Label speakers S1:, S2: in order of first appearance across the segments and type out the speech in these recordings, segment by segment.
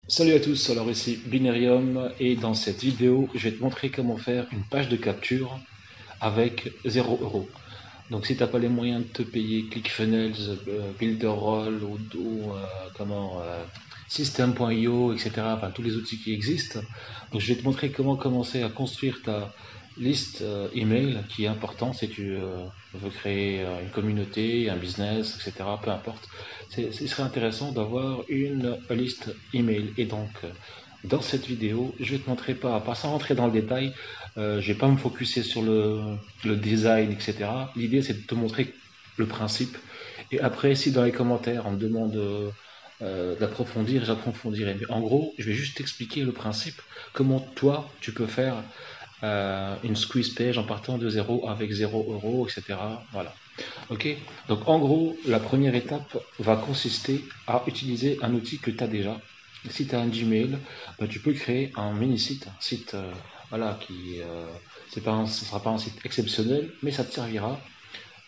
S1: Salut à tous, alors ici Binarium et dans cette vidéo je vais te montrer comment faire une page de capture avec 0 €. Donc si tu n'as pas les moyens de te payer ClickFunnels, Builderall ou System.io, etc. Enfin tous les outils qui existent. Donc je vais te montrer comment commencer à construire ta liste email qui est important si tu veux créer une communauté, un business, etc. Peu importe. Ce serait intéressant d'avoir une liste email. Et donc dans cette vidéo, je vais te montrer pas sans rentrer dans le détail, je vais pas me focuser sur le design, etc. L'idée, c'est de te montrer le principe. Et après, si dans les commentaires, on me demande d'approfondir, j'approfondirai. Mais en gros, je vais juste t'expliquer le principe. Comment toi, tu peux faire une squeeze page en partant de zéro avec 0 €, etc. Voilà. Ok. Donc en gros, la première étape va consister à utiliser un outil que tu as déjà. Si tu as un Gmail, bah, tu peux créer un mini-site, un site voilà, ce ne sera pas un site exceptionnel, mais ça te servira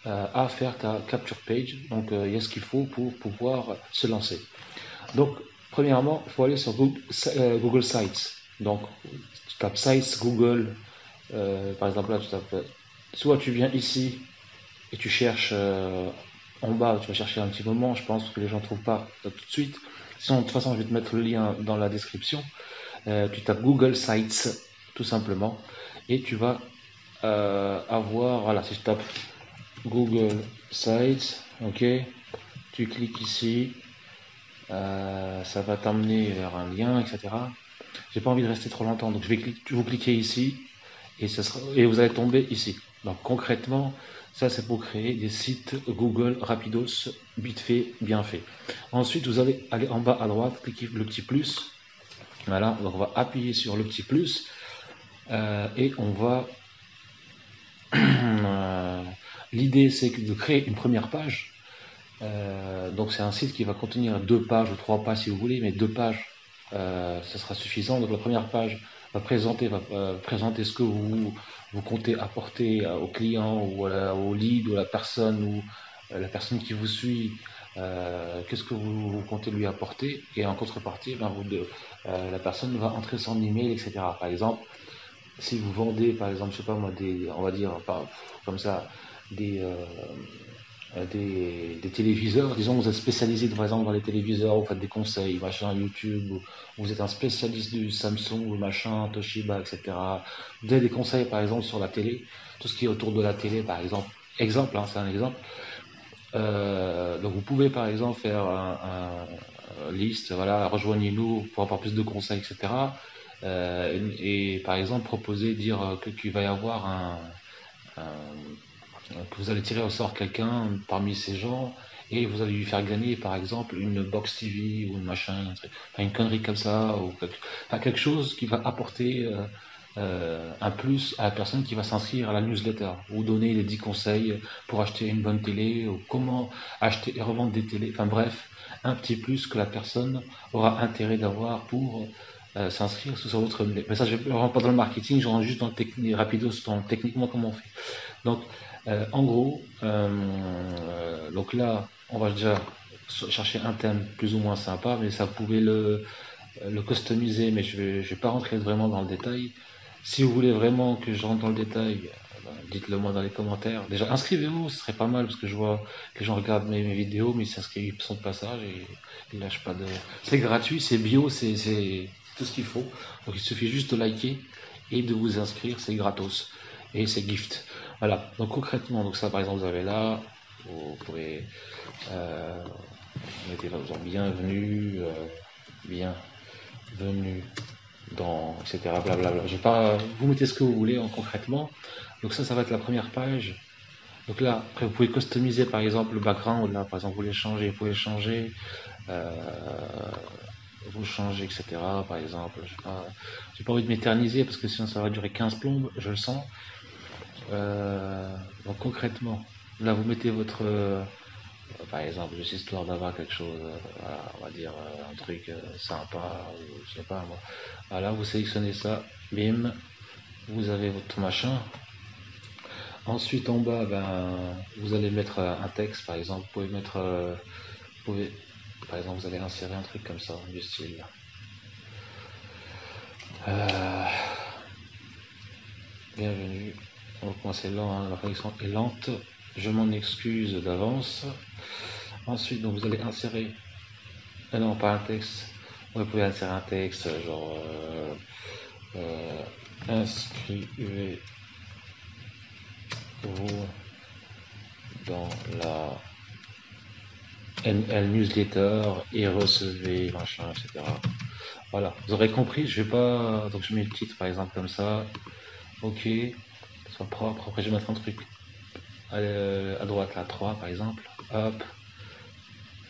S1: à faire ta capture page. Donc il y a ce qu'il faut pour pouvoir se lancer. Donc premièrement, il faut aller sur Google Sites. Donc tu tapes Sites Google, par exemple là tu tapes, soit tu viens ici et tu cherches en bas, tu vas chercher un petit moment, je pense que les gens ne trouvent pas tout de suite. Sinon, de toute façon, je vais te mettre le lien dans la description. Tu tapes Google Sites, tout simplement, et tu vas avoir, voilà, si je tape Google Sites, ok, tu cliques ici, ça va t'amener vers un lien, etc. J'ai pas envie de rester trop longtemps, donc vous cliquez ici, et vous allez tomber ici. Donc concrètement, ça c'est pour créer des sites Google rapidos, vite fait, bien fait. Ensuite, vous allez aller en bas à droite, cliquer le petit plus. Voilà, donc on va appuyer sur le petit plus et on va. L'idée c'est de créer une première page. Donc c'est un site qui va contenir 2 pages ou 3 pages si vous voulez, mais 2 pages, ça sera suffisant. Donc la première page va présenter ce que vous comptez apporter au client ou au lead ou à la personne ou la personne qui vous suit. Qu'est-ce que vous comptez lui apporter, et en contrepartie, la personne va entrer son email, etc. Par exemple, si vous vendez, par exemple, je sais pas moi, on va dire, comme ça, des, euh, des téléviseurs. Disons, vous êtes spécialisé par exemple dans les téléviseurs, vous faites des conseils, machin, YouTube, ou vous êtes un spécialiste du Samsung, ou machin, Toshiba, etc. Vous avez des conseils par exemple sur la télé, tout ce qui est autour de la télé, par exemple. Exemple, hein, c'est un exemple. Donc vous pouvez par exemple faire un liste, voilà, rejoignez-nous pour avoir plus de conseils, etc. Et par exemple proposer, dire qu'il va y avoir un, que vous allez tirer au sort quelqu'un parmi ces gens et vous allez lui faire gagner par exemple une box TV ou une machin, enfin, une connerie comme ça, ou quelque chose qui va apporter un plus à la personne qui va s'inscrire à la newsletter, ou donner les 10 conseils pour acheter une bonne télé, ou comment acheter et revendre des télés, enfin bref, un petit plus que la personne aura intérêt d'avoir pour s'inscrire sous votre mail. Mais ça, je ne rentre pas dans le marketing, je rentre juste dans le technique, rapidos, dans techniquement comment on fait. Donc, en gros, donc là, on va déjà chercher un thème plus ou moins sympa, mais ça vous pouvez le customiser, mais je vais pas rentrer vraiment dans le détail. Si vous voulez vraiment que je rentre dans le détail, ben, dites-le moi dans les commentaires. Déjà, inscrivez-vous, ce serait pas mal, parce que je vois que les gens regardent mes vidéos, mais ils s'inscrivent sont de passage et ils lâchent pas de. C'est gratuit, c'est bio, c'est tout ce qu'il faut. Donc il suffit juste de liker et de vous inscrire, c'est gratos et c'est gift. Voilà, donc concrètement, donc ça par exemple, vous avez là, vous pouvez mettez genre bienvenue, bienvenue dans, etc. Blablabla. J'ai pas, vous mettez ce que vous voulez concrètement. Donc ça va être la première page. Donc là, après, vous pouvez customiser par exemple le background. Là, par exemple, vous pouvez changer, euh, vous changez, etc. Par exemple, j'ai pas envie de m'éterniser parce que sinon ça va durer 15 plombes, je le sens. Donc concrètement, là, vous mettez votre, par exemple, juste histoire d'avoir quelque chose, voilà, on va dire un truc sympa, ou je sais pas moi. Voilà, vous sélectionnez ça, bim, vous avez votre machin. Ensuite, en bas, ben, vous allez mettre un texte, par exemple. Vous pouvez, par exemple, vous allez insérer un truc comme ça, du style. Euh, bienvenue. Donc moi c'est lent, hein, la connexion est lente. Je m'en excuse d'avance. Ensuite, donc vous allez insérer. Ah non, pas un texte. Vous pouvez insérer un texte, genre inscrivez-vous dans la NL newsletter et recevez machin, etc. Voilà, vous aurez compris. Je vais pas. Donc je mets le titre par exemple comme ça. Ok, soit propre. Après je vais mettre un truc à droite là, 3 par exemple. Hop.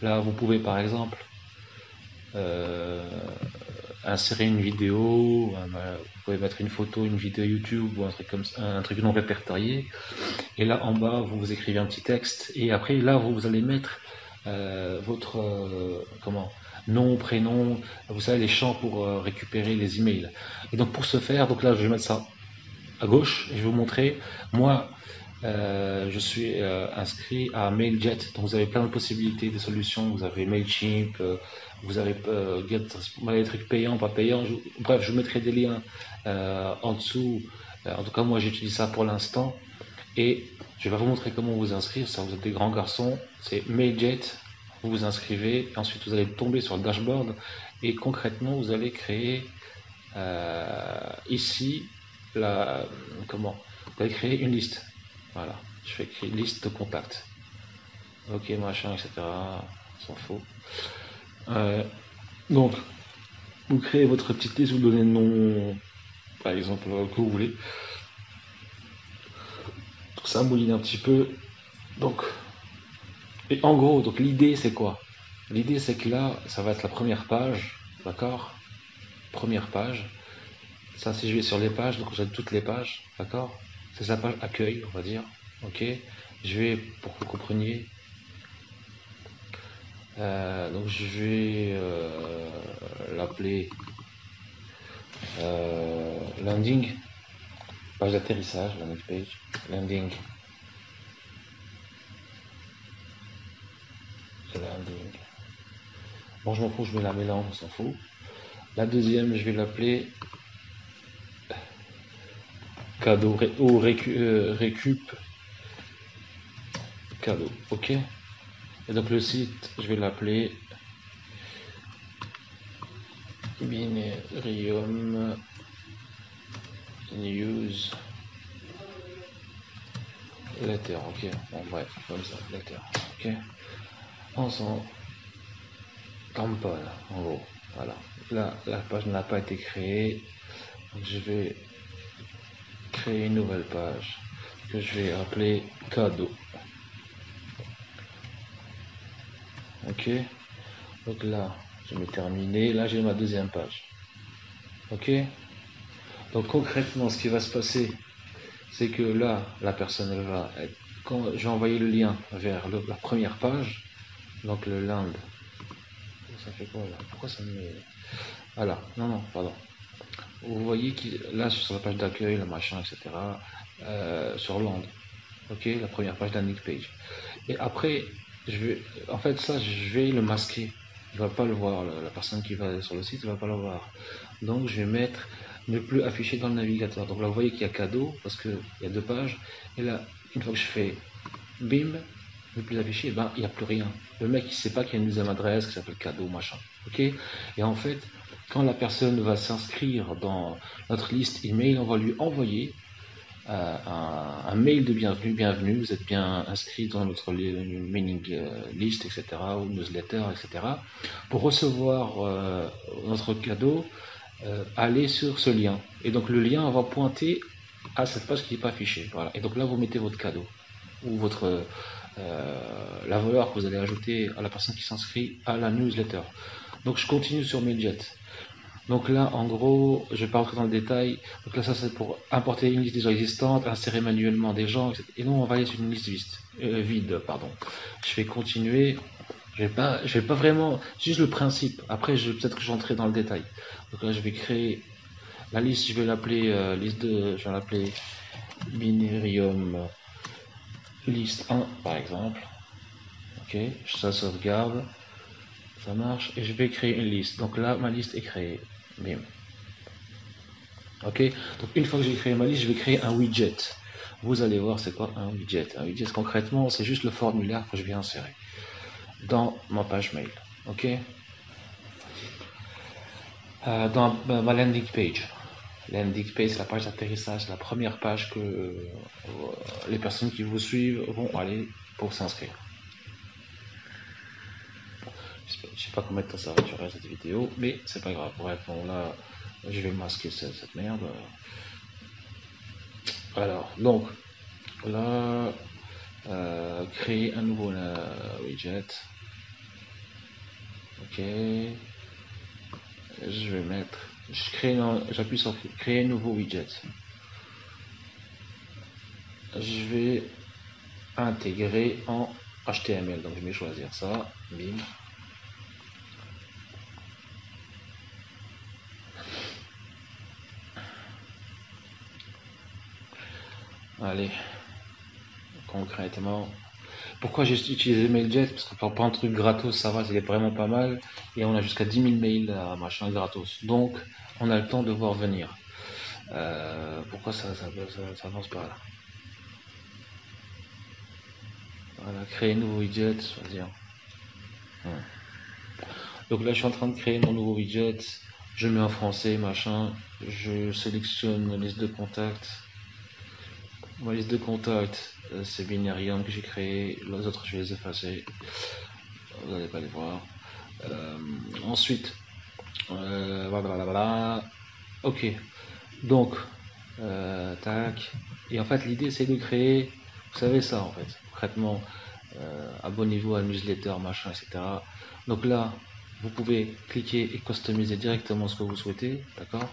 S1: Là vous pouvez par exemple euh, insérer une vidéo, vous pouvez mettre une photo, une vidéo YouTube ou un truc comme ça, un truc non répertorié. Et là en bas vous écrivez un petit texte et après là vous allez mettre votre comment nom, prénom, vous savez les champs pour récupérer les emails. Et donc pour ce faire, donc là je vais mettre ça à gauche et je vais vous montrer. Moi je suis inscrit à MailJet, donc vous avez plein de possibilités, des solutions. Vous avez Mailchimp, vous avez des trucs payants, pas payants. Bref, je vous mettrai des liens en dessous. En tout cas, moi j'utilise ça pour l'instant et je vais vous montrer comment vous inscrire. Ça, vous êtes des grands garçons, c'est MailJet. Vous vous inscrivez, et ensuite vous allez tomber sur le dashboard et concrètement vous allez créer ici la comment vous allez créer une liste. Voilà, je fais créer liste de contacts. Ok, machin, etc. On s'en fout. Euh, donc, vous créez votre petite liste, vous donnez le nom, par exemple, que vous voulez. Tout ça mouline un petit peu. Donc, et en gros, donc l'idée c'est quoi? L'idée c'est que là, ça va être la première page, d'accord? Première page. Ça, si je vais sur les pages, donc j'ai toutes les pages, d'accord? C'est la page accueil, on va dire. Ok. Je vais, pour que vous compreniez, donc je vais l'appeler landing, page d'atterrissage, landing page, landing, landing. Bon, je m'en fous, je mets la mélange, on s'en fout. La deuxième, je vais l'appeler cadeau ou récup cadeau, ok. Et donc le site, je vais l'appeler Binerium News Letter, ok. Bon, bref, comme ça, letter, ok. On s'en tamponne, en gros. Voilà. Là, la page n'a pas été créée. Donc, je vais créer une nouvelle page que je vais appeler cadeau. Ok. Donc là, je vais terminer. Là, j'ai ma deuxième page. Ok. Donc concrètement, ce qui va se passer, c'est que là, la personne, elle va être, quand je vais envoyer le lien vers la première page, donc le land. Ça fait quoi là? Pourquoi ça me met. Voilà. Non, non, pardon. Vous voyez que là, sur la page d'accueil, le machin, etc., sur land. Ok, la première page landing page. Et après, en fait, ça, je vais le masquer. Il va pas le voir. La personne qui va sur le site, il va pas le voir. Donc, je vais mettre ne plus afficher dans le navigateur. Donc là, vous voyez qu'il y a cadeau parce qu'il y a deux pages. Et là, une fois que je fais bim, ne plus afficher, ben, il n'y a plus rien. Le mec, il sait pas qu'il y a une deuxième adresse qui s'appelle cadeau, machin. Ok. Et en fait, quand la personne va s'inscrire dans notre liste email, on va lui envoyer un mail de bienvenue, vous êtes bien inscrit dans notre mailing list, etc., ou newsletter, etc. Pour recevoir notre cadeau, allez sur ce lien. Et donc le lien va pointer à cette page qui n'est pas affichée. Voilà. Et donc là, vous mettez votre cadeau, ou votre la valeur que vous allez ajouter à la personne qui s'inscrit à la newsletter. Donc je continue sur MailJet. Donc là, en gros, je ne vais pas rentrer dans le détail. Donc là, ça c'est pour importer une liste déjà existante, insérer manuellement des gens, etc. Et nous, on va aller sur une liste vide, pardon. Je vais continuer. Je vais pas vraiment, juste le principe. Après, peut-être que j'entrerai dans le détail. Donc là, je vais créer la liste. Je vais l'appeler je vais l'appeler Binerium liste 1, par exemple. Ok, ça sauvegarde, ça marche. Et je vais créer une liste. Donc là, ma liste est créée. Bim. Ok, donc une fois que j'ai créé ma liste, je vais créer un widget. Vous allez voir c'est quoi un widget. Un widget concrètement, c'est juste le formulaire que je vais insérer dans ma page mail. Ok, dans ma landing page. Landing page, c'est la page d'atterrissage, la première page que les personnes qui vous suivent vont aller pour s'inscrire. Je sais pas combien de temps ça va durer cette vidéo, mais c'est pas grave. Bref, bon là, je vais masquer cette merde. Alors, donc, là, créer un nouveau widget. Ok. Je vais mettre, j'appuie sur créer un nouveau widget. Je vais intégrer en HTML. Donc je vais choisir ça. Bim. Allez, concrètement, pourquoi j'ai utilisé MailJet? Parce que pour un truc gratos, ça va, il est vraiment pas mal. Et on a jusqu'à 10 000 mails à machin gratos. Donc, on a le temps de voir venir. Pourquoi ça avance pas là? Voilà, créer un nouveau widget, choisir. Donc là, je suis en train de créer mon nouveau widget. Je mets en français, machin. Je sélectionne la liste de contacts. Ma liste de contacts, c'est Binarium que j'ai créé. Les autres, je vais les effacer. Vous n'allez pas les voir. Ensuite, voilà. Ok. Donc, tac. Et en fait, l'idée, c'est de créer, vous savez ça, en fait. Concrètement, abonnez-vous à la newsletter, machin, etc. Donc là, vous pouvez cliquer et customiser directement ce que vous souhaitez, d'accord?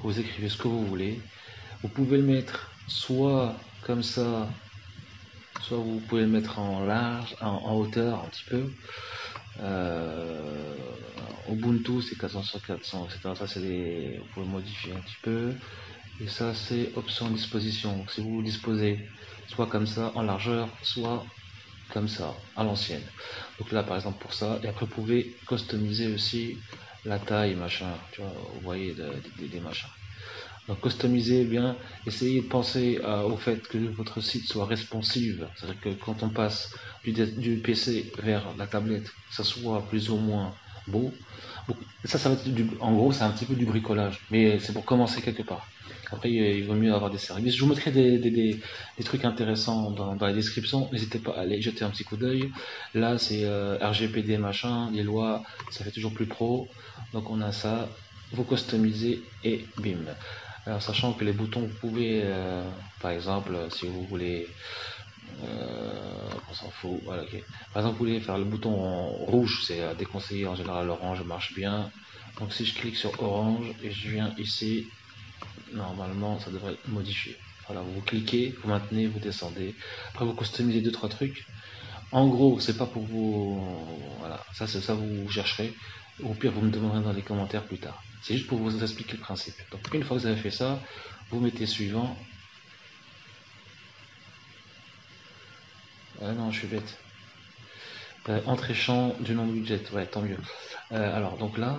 S1: Vous écrivez ce que vous voulez. Vous pouvez le mettre soit comme ça, soit vous pouvez le mettre en large, en hauteur un petit peu. Ubuntu c'est 400 sur 400, etc. Ça c'est vous pouvez modifier un petit peu. Et ça c'est option disposition. Donc, si vous disposez soit comme ça en largeur, soit comme ça à l'ancienne. Donc là par exemple pour ça. Et après vous pouvez customiser aussi la taille machin. Tu vois, vous voyez des machins. Donc customisez bien, essayez de penser au fait que votre site soit responsive, c'est-à-dire que quand on passe du PC vers la tablette, que ça soit plus ou moins beau. Donc, ça va être en gros, c'est un petit peu du bricolage, mais c'est pour commencer quelque part. Après, il vaut mieux avoir des services. Je vous mettrai des trucs intéressants dans la description. N'hésitez pas à aller jeter un petit coup d'œil. Là, c'est RGPD machin, les lois, ça fait toujours plus pro. Donc on a ça. Vous customisez et bim. Alors, sachant que les boutons, vous pouvez, par exemple, si vous voulez, on s'en fout, voilà, ok. Par exemple, vous voulez faire le bouton en rouge, c'est déconseillé, en général, l'orange marche bien. Donc, si je clique sur orange et je viens ici, normalement, ça devrait être modifié. Voilà, vous cliquez, vous maintenez, vous descendez. Après, vous customisez 2-3 trucs. En gros, c'est pas pour vous, voilà, ça, c'est ça, vous chercherez. Au pire, vous me demanderez dans les commentaires plus tard. C'est juste pour vous expliquer le principe. Donc, une fois que vous avez fait ça, vous mettez suivant. Ah non, je suis bête. Entrée champ du nom de budget, ouais, tant mieux. Alors, donc là,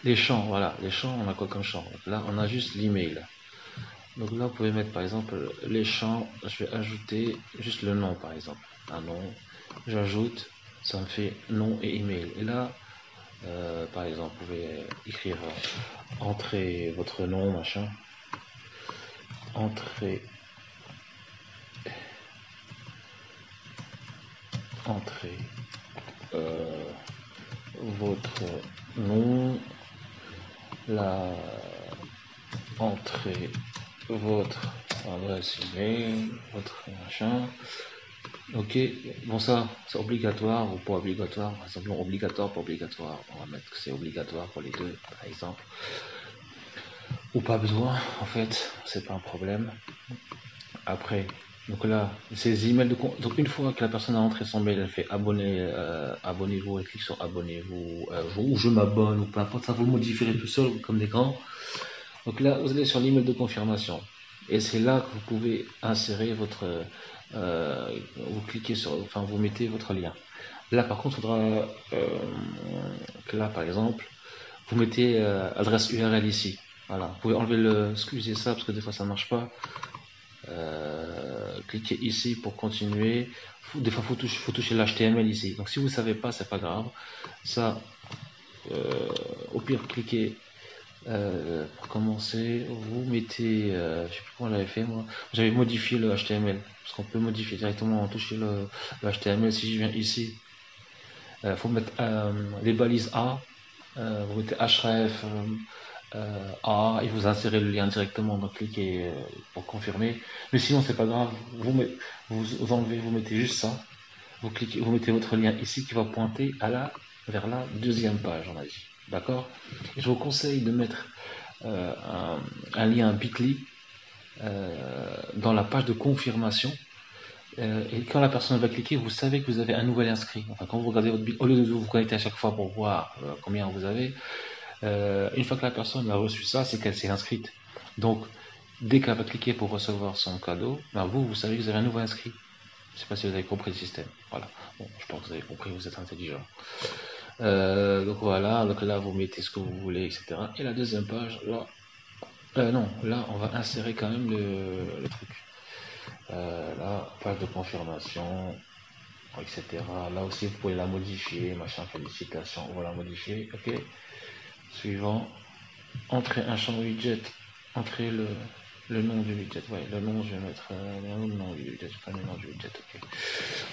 S1: les champs, voilà, les champs, on a quoi comme champ? Donc là, on a juste l'email. Donc là, vous pouvez mettre par exemple les champs, je vais ajouter juste le nom par exemple. Un nom, j'ajoute, ça me fait nom et email. Et là, par exemple, vous pouvez écrire entrez votre nom, machin. Entrez votre nom, la entrée votre adresse email, votre machin. Ok, bon ça c'est obligatoire ou pas obligatoire, par exemple obligatoire, pas obligatoire, on va mettre que c'est obligatoire pour les deux par exemple. Ou pas besoin en fait, c'est pas un problème. Après, donc là, ces emails de compte. Donc une fois que la personne a entré son mail, elle fait abonnez-vous, elle clique sur abonnez-vous, ou je m'abonne, ou peu importe, ça vous le modifierez tout seul comme des grands. Donc là, vous allez sur l'email de confirmation. Et c'est là que vous pouvez insérer votre. Vous cliquez sur. Enfin, vous mettez votre lien. Là, par contre, il faudra que là, par exemple, vous mettez adresse URL ici. Voilà, vous pouvez enlever le, excusez ça parce que des fois ça marche pas. Cliquez ici pour continuer. Des fois faut toucher l'HTML ici. Donc si vous savez pas, c'est pas grave. Ça, au pire, cliquez pour commencer. Vous mettez, je sais plus comment j'avais fait moi. J'avais modifié le HTML parce qu'on peut modifier directement en toucher le HTML. Si je viens ici, faut mettre les balises A. Vous mettez href A et vous insérez le lien directement, donc cliquez pour confirmer. Mais sinon c'est pas grave, vous enlevez, vous mettez juste ça, vous cliquez, vous mettez votre lien ici qui va pointer vers la deuxième page, on a dit. D'accord. Je vous conseille de mettre un lien Bitly dans la page de confirmation. Et quand la personne va cliquer, vous savez que vous avez un nouvel inscrit. Enfin, quand vous regardez votre Bitly, au lieu de vous connecter à chaque fois pour voir combien vous avez, une fois que la personne a reçu ça, c'est qu'elle s'est inscrite. Donc, dès qu'elle va cliquer pour recevoir son cadeau, ben vous savez que vous avez un nouveau inscrit. Je ne sais pas si vous avez compris le système. Voilà. Bon, je pense que vous avez compris, vous êtes intelligent. Donc voilà, donc là vous mettez ce que vous voulez, etc. Et la deuxième page, là, non, là on va insérer quand même le truc. Là, page de confirmation, etc. Là aussi vous pouvez la modifier, machin, félicitations, on va la modifier, ok. Suivant. Entrez un champ widget, entrez le nom du widget, ouais, le nom, je vais mettre le nom du widget, pas le nom du widget, ok.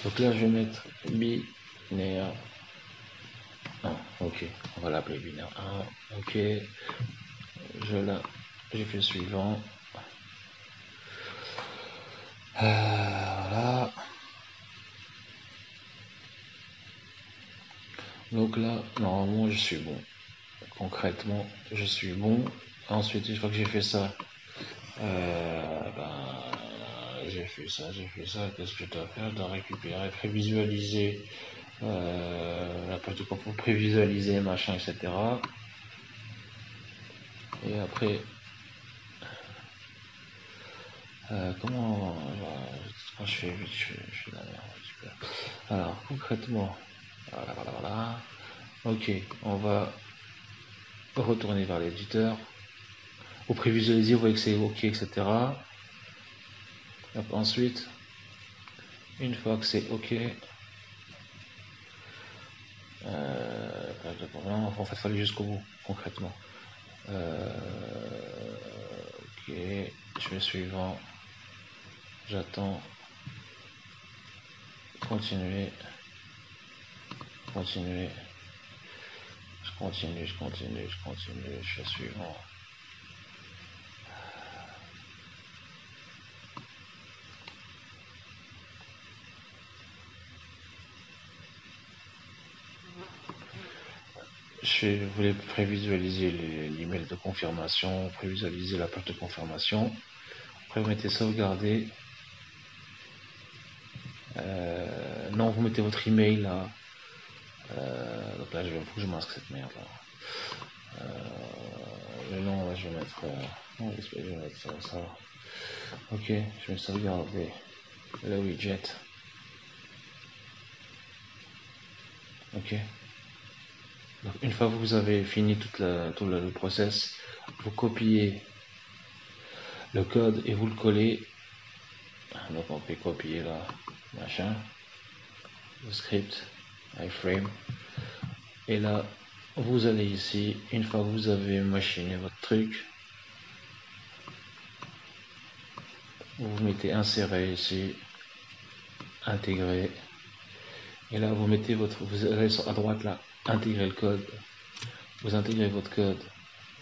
S1: Donc là, je vais mettre binaire 1, ok, on va l'appeler binaire 1, ok, j'ai fait le suivant, voilà, donc là, normalement, je suis bon, concrètement, je suis bon, ensuite, une fois que j'ai fait ça, j'ai fait ça, qu'est-ce que je dois faire? Je dois récupérer, prévisualiser la page de pour prévisualiser, machin, etc. Et après, comment, quand je fais vite, je fais la merde, super. Alors, concrètement, voilà. Ok, on va retourner vers l'éditeur. Pour prévisualiser, vous voyez que c'est ok, etc. Ensuite, une fois que c'est ok, en fait, il fallait jusqu'au bout, concrètement. Ok, je vais suivant, j'attends, continuer, je continue, je fais suivant. Je voulais prévisualiser l'email de confirmation, prévisualiser la page de confirmation. Après, vous mettez sauvegarder. Non, vous mettez votre email là. Donc là, il faut que je masque cette merde là. Le nom, là, je vais mettre. Non, je vais mettre ça. Ok, je vais sauvegarder le widget. Ok. Donc, une fois que vous avez fini tout le process, vous copiez le code et vous le collez. Donc on peut copier là, machin, le script, iframe. Et là, vous allez ici, une fois que vous avez machiné votre truc, vous mettez insérer ici, intégrer. Et là, vous mettez vous allez à droite là, intégrer le code. Vous intégrez votre code,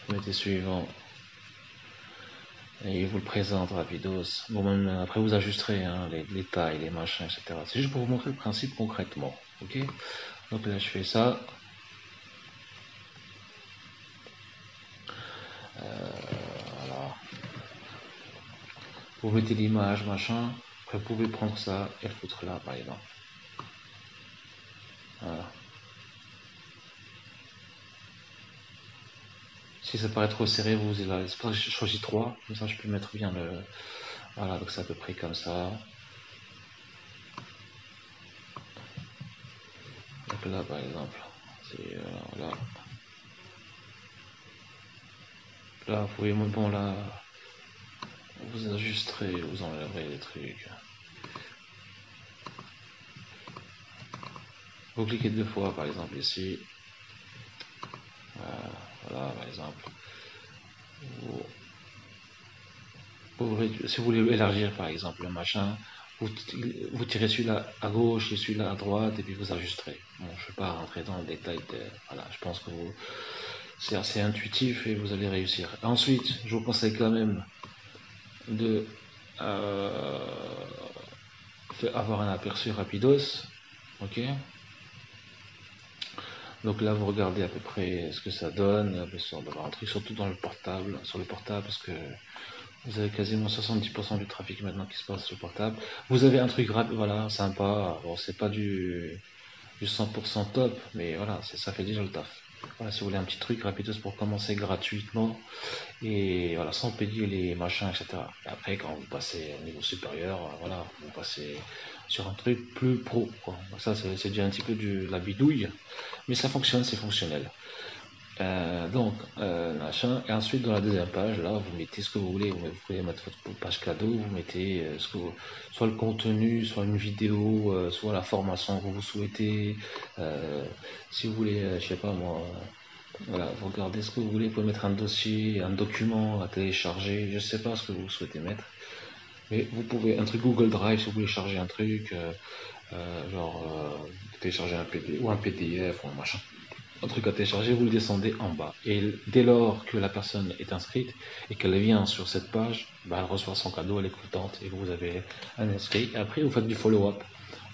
S1: vous mettez suivant. Et il vous le présente rapidos. Bon, même après vous ajusterez hein, les tailles, les machins, etc. C'est juste pour vous montrer le principe concrètement. Ok. Donc là, je fais ça. Voilà. Vous mettez l'image, machin. Après, vous pouvez prendre ça et le foutre là, par exemple. Voilà. Si ça paraît trop serré, vous là. C'est pour ça que je choisis 3. Comme ça, je peux mettre bien le. Voilà, donc c'est à peu près comme ça. Donc là, par exemple, c'est là. Là, vous pouvez, bon, là, vous ajusterez, vous enlèverez les trucs. Vous cliquez 2 fois, par exemple, ici. Voilà, par exemple. Si vous voulez élargir, par exemple, le machin, vous tirez celui-là à gauche et celui-là à droite, et puis vous ajusterez. Bon, je ne vais pas rentrer dans le détail. Voilà, je pense que c'est assez intuitif et vous allez réussir. Ensuite, je vous conseille quand même de avoir un aperçu rapidos. Ok. Donc là, vous regardez à peu près ce que ça donne, d'avoir un truc, surtout dans le portable, sur le portable, parce que vous avez quasiment 70% du trafic maintenant qui se passe sur le portable. Vous avez un truc rapide, voilà, sympa. Bon, c'est pas du 100% top, mais voilà, ça fait déjà le taf. Voilà, si vous voulez un petit truc rapide pour commencer gratuitement et voilà, sans payer les machins, etc. Et après, quand vous passez au niveau supérieur, voilà, vous passez sur un truc plus pro, quoi. Ça, c'est déjà un petit peu de la bidouille, mais ça fonctionne, c'est fonctionnel. Machin. Et ensuite, dans la deuxième page, là, vous mettez ce que vous voulez. Vous pouvez mettre votre page cadeau, vous mettez soit le contenu, soit une vidéo, soit la formation que vous souhaitez. Si vous voulez, je sais pas moi, voilà, vous regardez ce que vous voulez. Vous pouvez mettre un dossier, un document à télécharger. Je sais pas ce que vous souhaitez mettre. Mais vous pouvez, un truc Google Drive, si vous voulez charger un truc, télécharger un PDF ou un PDF ou un machin, un truc à télécharger, vous le descendez en bas. Et dès lors que la personne est inscrite et qu'elle vient sur cette page, bah, elle reçoit son cadeau, elle est contente et vous avez un inscrit. Et après, vous faites du follow-up.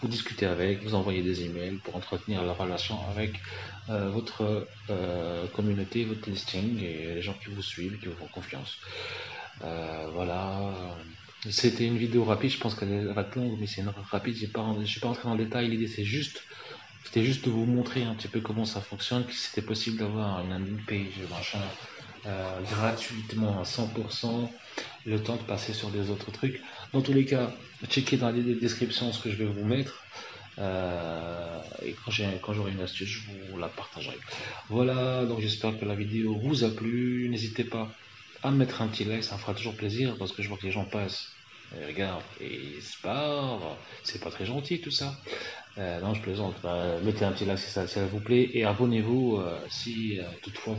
S1: Vous discutez avec, vous envoyez des emails pour entretenir la relation avec votre communauté, votre listing et les gens qui vous suivent, qui vous font confiance. Voilà. C'était une vidéo rapide, je pense qu'elle va être longue, mais c'est une rapide, je ne suis pas rentré dans le détail, l'idée c'était juste de vous montrer un petit peu comment ça fonctionne, que c'était possible d'avoir une landing page, machin, gratuitement à 100%, le temps de passer sur des autres trucs. Dans tous les cas, checkez dans les descriptions ce que je vais vous mettre. Et quand j'aurai une astuce, je vous la partagerai. Voilà, donc j'espère que la vidéo vous a plu. N'hésitez pas à mettre un petit like, ça me fera toujours plaisir parce que je vois que les gens passent. Et regarde, et c'est pas très gentil tout ça. Non, je plaisante. Bah, mettez un petit like si ça vous plaît et abonnez-vous si toutefois